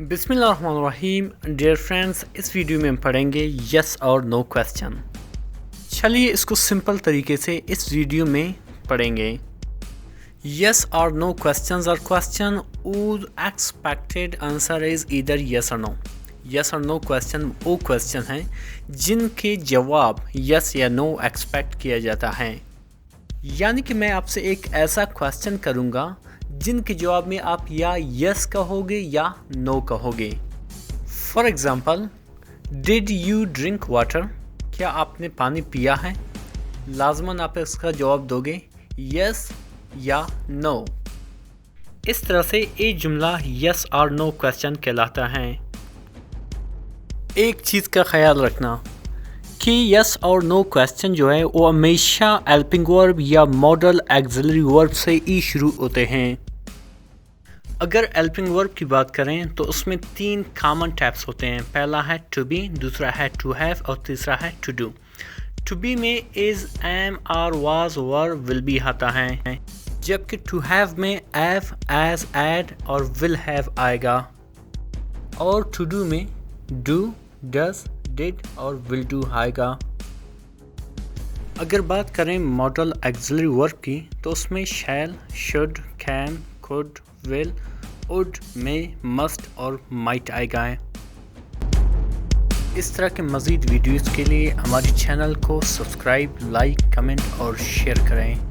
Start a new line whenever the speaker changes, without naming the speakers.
बिस्मिल्लाहिर्रहमानिर्रहीम। Dear friends, इस video में हम पढ़ेंगे यस और नो क्वेश्चन। चलिए इसको सिंपल तरीके से इस वीडियो में पढ़ेंगे। यस और no questions are question whose expected answer is either yes or no। Yes और नो क्वेश्चन वो क्वेश्चन हैं जिनके जवाब यस या नो एक्सपेक्ट किया जाता है। यानी कि मैं आपसे एक ऐसा क्वेश्चन करूँगा जिनके जवाब में आप या यस कहोगे या नो कहोगे। For example, did you drink water? क्या आपने पानी पिया है? लाजमन आप इसका जवाब दोगे यस या नो। इस तरह से ये जुमला यस और नो क्वेश्चन कहलाता है। एक चीज़ का ख्याल रखना कि यस और नो क्वेश्चन जो है वो हमेशा हेल्पिंग वर्ब या मॉडल एक्सिलरी वर्ब से ही शुरू होते हैं। अगर हेल्पिंग वर्ब की बात करें तो उसमें 3 कॉमन टाइप्स होते हैं। पहला है टू बी, दूसरा है टू हैव और तीसरा है टू डू। टू बी में is, am, are, was, were, will be आता है, जबकि टू हैव में एव, एज, एड और विल हैव आएगा। और टू डू में डू, डज, डिड और विल डू आएगा। अगर बात करें मॉडल एक्सिलरी वर्ब की तो उसमें shall, should, can, could, will, would, may, must और माइट आएगा। इस तरह के मज़ीद वीडियोज़ के लिए हमारे चैनल को सब्सक्राइब, लाइक, कमेंट और शेयर करें।